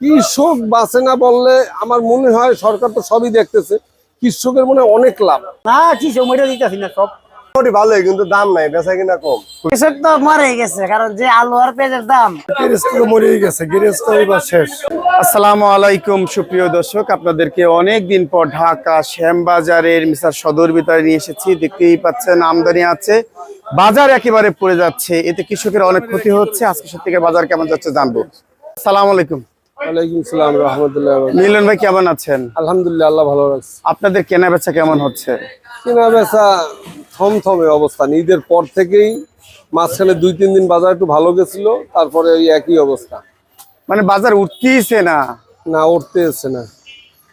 কৃষক বাঁচে না বললে আমার মনে হয় সরকার তো সবই দেখতেছে, কৃষকের মনে হয় অনেক লাভ। না কৃষক মরে দিতেছি না, সব ভালোই, কিন্তু দাম নাই, বেচা কিনা কম। কৃষক তো মরে গেছে, কারণ যে আলু আর পেঁয়াজের দাম। মরেই গেছে, গৃহস্থ এবার শেষ। আসসালামু আলাইকুম সুপ্রিয় দর্শক, আপনাদেরকে অনেকদিন পর ঢাকা শ্যামবাজারের মিসার সদর ভিতরে নিয়ে এসেছি। দেখতেই পাচ্ছেন আমদানি আছে, বাজার একেবারে পড়ে যাচ্ছে, এতে কৃষকের অনেক ক্ষতি হচ্ছে। আজকে সত্যিকার বাজার কেমন যাচ্ছে জানবো। আসসালামু আলাইকুম। ওয়ালাইকুম আসসালাম রাহমাতুল্লাহ। মিলন ভাই কেমন আছেন? আলহামদুলিল্লাহ, আল্লাহ ভালো রাখছে। আপনাদের কেনা বেচা কেমন হচ্ছে? কেনা বেচা থমথমে অবস্থা। ঈদের পর থেকেই মাঝখানে 2-3 দিন বাজার একটু ভালো গেছিল, তারপরে ওই একই অবস্থা। মানে বাজার উঠতেইছে না, না উঠতে এসছে না।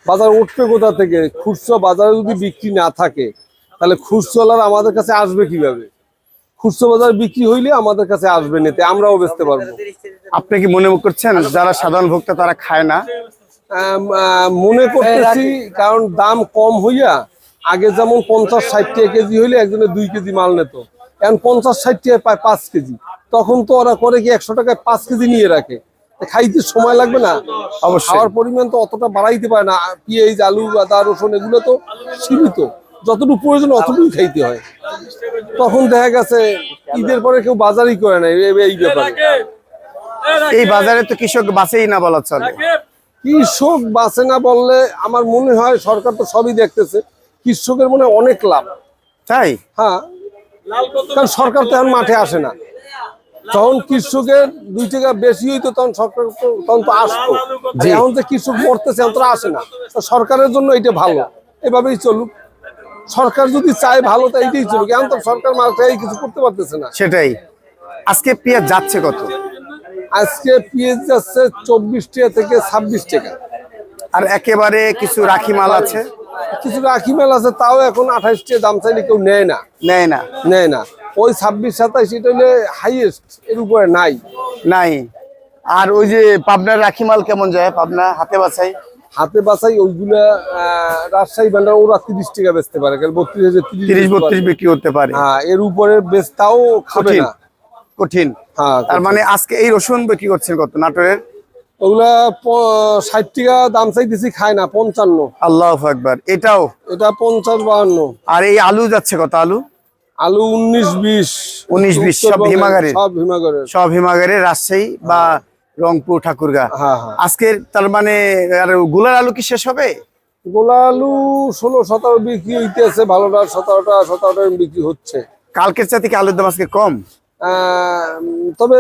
বাজার উঠবে কোথা থেকে? খুচরো বাজারে যদি বিক্রি না থাকে তাহলে খুচরোলার আমাদের কাছে আসবে কিভাবে? খুচরো বাজার বিক্রি হইলে আমাদের কাছে আসবে নিতে, আমরাও বেচতে পারবো। আপনি কি মনে করছেন যারা সাধারণ ভোক্তা তারা খায় না? মনে করতেছি, কারণ দাম কম হইয়া আগে যেমন 50-60 টাকা কেজি হইলে একজনে 2 কেজি মাল নিত, এখন 50-60 টাকায় পায় 5 কেজি। তখন তো ওরা করে কি 100 টাকায় 5 কেজি নিয়ে রাখে, খাইতে সময় লাগবে না? অবশ্যই। খাওয়ার পরিমাণ তো অতটা বাড়াইতে পারে না। পেঁয়াজ, আলু, আদা, রসুন এগুলো তো সীমিত, যতটুকু প্রয়োজন অতটুকু খাইতে হয়। তখন দেখা গেছে ঈদের পরে কেউ বাজারই করে না এই ব্যাপারে। এই বাজারে তো কৃষক বাঁচেই না বলা চলে। কৃষক বাঁচে না বললে আমার মনে হয় সরকার তো সবই দেখতেছে, কৃষকের মনে হয় অনেক লাভ। তাই? হ্যাঁ, কারণ সরকার তো এখন মাঠে আসে না। যখন কৃষকের 2 টাকা বেশি হইতো তখন সরকার তখন তো আসতো। এখন যে কৃষক মরতেছে এখন তো আসে না। তো সরকারের জন্য এটা ভালো, এভাবেই চলুক। সরকার যদি চায় ভালো, তাই এটাই চলুক। এখন তো সরকার মাঠে কিছু করতে পারতেছে না। সেটাই। আজকে পেঁয়াজ যাচ্ছে কত? আজকে পেঁয়াজ যাচ্ছে 24 টাকা থেকে 26 টাকা। আর একেবারে কিছু রাখি মাল আছে, কিছু রাখি মেল আছে, তাও এখন 28 টাকা দাম চাইলে কেউ নেয় না। নেয় না। ওই 26-27 এটা হলে হাইয়েস্ট, এর উপরে নাই। নাই। আর ওই যে পাবনার রাখি মাল কেমন যায়? পাবনা হাতে বাছাই? হাতে বাছাই ওইগুলা রাজশাহী ভান্ডার ওরা 30 টাকা বেচতে পারে, 30-32 বিক্রি করতে পারে। হ্যাঁ, এর উপরে বেচতাও খাবে না, কঠিন। হ্যাঁ, তার মানে আজকে এই রসুন বিক্রি করছেন কত নাটোরের? ওগুলা 60 টাকা দাম চাইতেছি, খায় না 55। আল্লাহু আকবার। এটা 50-52। আর এই আলু যাচ্ছে কত? আলু 19-20। সব হিমাগারের? সব হিমাগারের, রাজশাহী বা রংপুর, ঠাকুরগাঁ। হ্যাঁ। আজকের তার মানে আর গোলার আলু কি শেষ হবে? গোলা আলু 16-17 বিক্রি হইতেছে, ভালোটা 17টা বিক্রি হচ্ছে। কালকের চাইতে কি আলুর দাম আজকে কম? তবে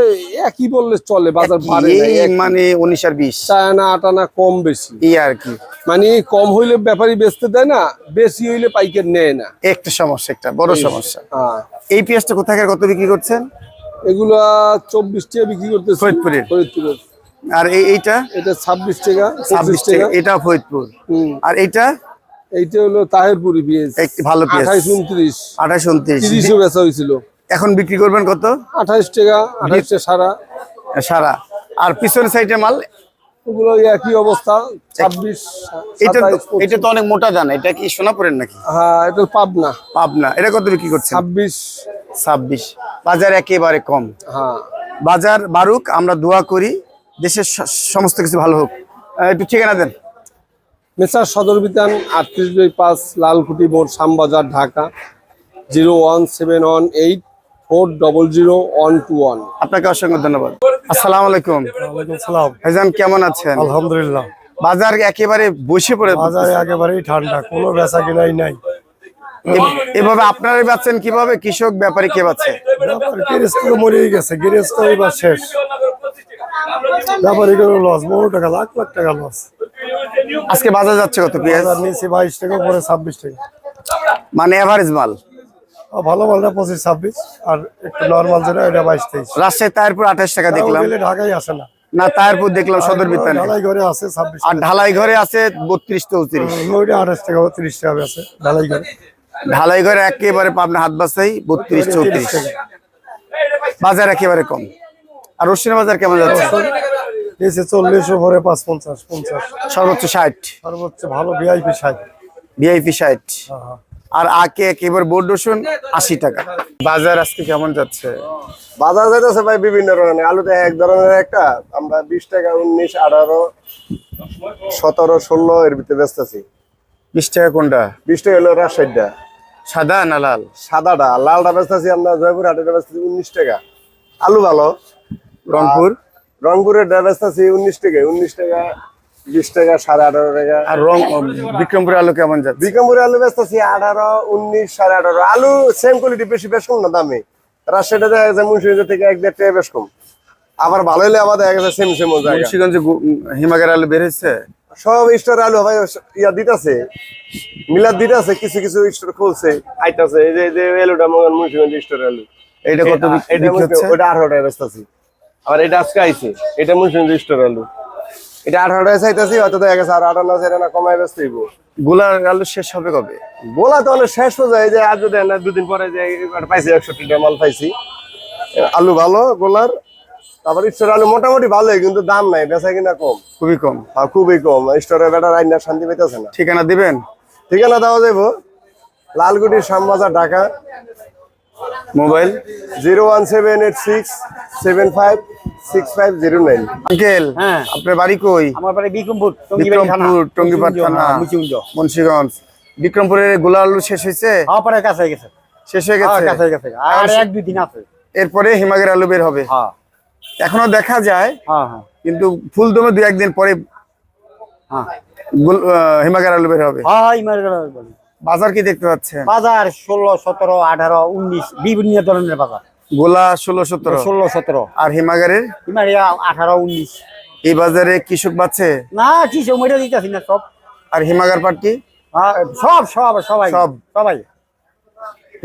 একই বললে চলে, বাজার বাড়ে না। মানে 19 আর 20, চায়না আটানা কম বেশি এই আর কি। মানে কম হইলে ব্যাপারী বেচতে দেয় না, বেশি হইলে পাইকার নেয় না। একটা সমস্যা, একটা বড় সমস্যা। হ্যাঁ। এই পেঁয়াজটা কোথায় কত বিক্রি করছেন? এগুলা 24 টাকা বিক্রি করতেছে ফরিদপুরের। আর এটা 26 টাকা। 26 টাকা। এটা ফরিদপুর। আর এইটা হলো তাহেরপুরি পেঁয়াজ, একটি ভালো পেঁয়াজ। 28-29। 28-29 বেচা হয়েছিল। এখন বিক্রি করবেন কত? 28 টাকা। 28 টাকা সারা। আর পিছনের সাইডের মাল ওগুলো একই অবস্থা, 26। এটা তো অনেক মোটা দানা, এটা কি সোনাপুরের নাকি? হ্যাঁ, এটা পাবনা। এটা কত বিক্রি করছেন? 26। বাজার একেবারে কম। হ্যাঁ, বাজার বাড়ুক, আমরা দোয়া করি দেশের সমস্ত কিছু ভালো হোক। একটু ঠিকানা দেন। মেসার সদর বিতান 38/5 লালকুটি মোড়, শ্যামবাজার, ঢাকা 01718400121। আপনাকে অসংখ্য ধন্যবাদ। আসসালামু আলাইকুম। ওয়ালাইকুম সালাম। ভাইজান কেমন আছেন? আলহামদুলিল্লাহ। বাজার একেবারে বসে পড়ে, বাজারে একেবারেই ঠান্ডা, কোনো বেচা কিনাই নাই। এভাবে আপনারা বেচছেন কিভাবে? কৃষক ব্যাপারী কে বেচছে? গৃহস্থ মরেই গেছে, গৃহস্থ এবার শেষ। ব্যাপারী কোনো লস, বহু টাকা, লাখ লাখ টাকা লস। আজকে বাজার যাচ্ছে কত পেঁয়াজ? বাজার নিচে 22 টাকা, উপরে 26 টাকা। মানে এভারেজ মাল? ভালো মালটা 25-26, আর একটু নর্মাল যেটা এটা 22-23। রাজশাহী তাহিরপুর 28 টাকা দেখলাম। ঢাকায় আসে না। না, তাহিরপুর দেখলাম সদর বিতানে। ঢালাই ঘরে আছে 26 আর ঢালাই ঘরে আছে 32-34। ওইটা 28 টাকা, 30 টাকা আছে ঢালাই ঘরে। ঢালাই ঘরে একেবারে পাবনা হাত বাসাই 32-34 টাকা। বাজার একেবারে কম। আর রসুনের বাজার কেমন যাচ্ছে? নিচে 40, উপরে 55-50। সর্বোচ্চ 60। সর্বোচ্চ ভালো ভিআইপি 60। ভিআইপি 60। আর আকে একেবারে বোর্ড রসুন 80 টাকা। বাজার আজকে কেমন যাচ্ছে? বাজার যাইতেছে ভাই বিভিন্ন ধরনের। আলুতে এক ধরনের একটা আমরা 20 টাকা, 19, 18, 17, 16 এর ভিতরে বেচতেছি। 20 টাকা কোনটা? 20 টাকা হলো রাজশাহীটা, সাদা না লাল? সাদাটা। লালটা বেচতেছি আমরা জয়পুর হাটেটা বেচতেছি 19 টাকা। আলু ভালো। রংপুর? রংপুরের ডা বেচতেছি 19 টাকা, 19 টাকা, 20 টাকা, 18.5 টাকা। আর বিক্রমপুরের আলু কেমন যাচ্ছে? বিক্রমপুরের আলু বেচতেছি 18, 19, 18.5। আলু সেম কোয়ালিটি, বেশি বেশ কম না দামে। রাজশাহীটা দেখা গেছে মুন্সিগঞ্জ থেকে 1-1.5 টাকা বেশ কম। আবার ভালো হলে আবার দেখা গেছে সেম জায়গা। মুন্সিগঞ্জে হিমাগার আলু বের হয়েছে? সব স্টোর আলু ভাই ইয়া দিতেছে, মিলাদ দিতেছে, কিছু কিছু স্টোর খুলছে, আইতাছে। এই যে এলুটা মগন মুন্সিগঞ্জ স্টোর আলু, এইটা কত এটা বিক্রি হচ্ছে? ওটা 18 টাকা বেচতেছি। আবার এটা আজকে আইছে, এটা মুন্সিগঞ্জ স্টোর আলু, এটা 18 টাকা চাইতেছি। হয়তো দেখা গেছে আর 18 না, সেটা না কমাই বেচতে হইব। গোলার আলু শেষ হবে কবে? গোলা তো অনেক শেষ হয়ে যায়। যে আর যদি না 2 দিন পরে যে পাইছি 61 টাকা মাল পাইছি। আলু ভালো গোলার। তারপর স্টোর আলু মোটামুটি ভালোই, কিন্তু দাম নাই, বেচা কিনা কম, খুবই কম। খুবই কম। স্টোরে বেটা রাইনা শান্তি পাইতেছে না। ঠিকানা দিবেন? ঠিকানা দেওয়া যাবো, লালগুটি, শ্যামবাজার, ঢাকা। মোবাইল? 01786756509। আঙ্কেল, হ্যাঁ। আপনার বাড়ি কই? আমার বাড়ি বিক্রমপুর, বিক্রমপুর টঙ্গিপাড়া থানা, মুন্সিগঞ্জ। বিক্রমপুরের গোলা আলু শেষ হয়েছে? আমার পাড়ার কাছে হয়ে গেছে। শেষ হয়ে গেছে? কাছে হয়ে গেছে। আর 1-2 দিন আছে। এরপরে হিমাগার আলু বের হবে? হ্যাঁ এখনো দেখা যায়, হ্যাঁ হ্যাঁ কিন্তু ফুল দমে 2-1 দিন পরে হ্যাঁ হিমাগার আলু বের হবে। হ্যাঁ ইমার্গেল বলি। বাজার কি দেখতে পাচ্ছেন? বাজার 16, 17, 18, 19 বিভিন্ন ধরনের বাজার। গোলা 16-17 16, 17 আর হিমাগারের ইমারিয়া 18, 19। এই বাজারে কৃষক বাচ্ছে না কি সময়টা দিতেছি না সব। আর হিমাগার পাটকি হ্যাঁ, সব সব সবাই সব। সবাই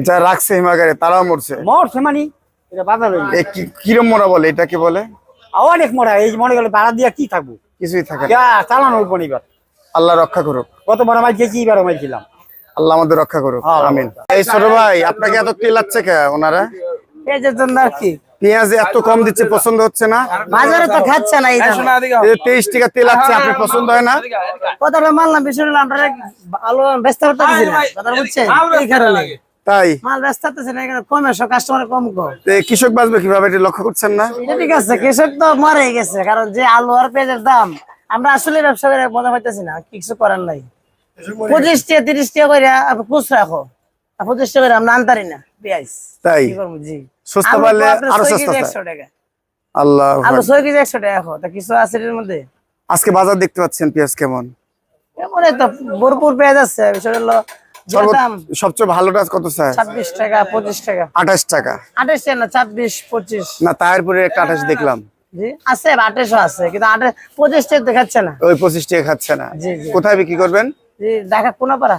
যা রাখছে হিমাগারে তারাও মরছে। মরছে মানে এটা বাজার হইলো। কিরম মরা বলে এটাকে বলে? অনেক মরা। এই মনে গেলে ভাড়া দিয়া কি থাকবো, কিছুই থাকে না। যা চালানো হইব এবার। আল্লাহ রক্ষা করুক। কত বড় মাছ গেছি, এবার মারছিলাম। আল্লাহ আমাদের রক্ষা করুক। হ্যাঁ, আমিন। এই ছোট ভাই, আপনাকে এত তেলাচ্ছে কে ওনারা? এই যে জন্য আর কি পেঁয়াজ এত কম দিচ্ছে, পছন্দ হচ্ছে না? বাজারে তো খাচ্ছে না। এই দামে। এই 23 টাকা তেল আছে, আপনি পছন্দ হয় না? কতটা মানলাম বেশি হলো আমরা ভালো ব্যস্ত করতেছি না, কথা বুঝছেন? এই কারণে তাই মাল ব্যস্ত করতেছি না, এখানে কমে সব কাস্টমার কম কম। তো এই কৃষক বাঁচবে কিভাবে, এটা লক্ষ্য করছেন না? এটা ঠিক আছে, কৃষক তো মরে গেছে, কারণ যে আলু আর পেঁয়াজের দাম আমরা আসলে ব্যবসা করে মনে পাইতেছি না, কিছু করার নাই। 25 টাকা 30 টাকা করে খুচরা রাখো, 25 টাকা করে আমরা আনতারি না পেঁয়াজ। তাই কি করবো জি, সস্তা পারলে আরো সস্তা চায়। 100 টাকা আল্লাহ আলু 6 কেজি 100 টাকা এখন, তা কিছু আছে এর মধ্যে। আজকে বাজার দেখতে পাচ্ছেন পেঁয়াজ কেমন? এমনই তো ভরপুর পেঁয়াজ আছে। বিষয় হলো যে দাম সবচেয়ে ভালোটা কত স্যার? 26 টাকা 25 টাকা 28 টাকা 28 টাকা না 24 25। না, তারপরে একটা 28 দেখলাম। জি আছে 28 আছে, কিন্তু 25 টাকা দেখাচ্ছে না। ওই 25 টাকা খাচ্ছে না। জি জি কোথায় বিক্রি করবেন? জি ঢাকা কোনাপাড়া।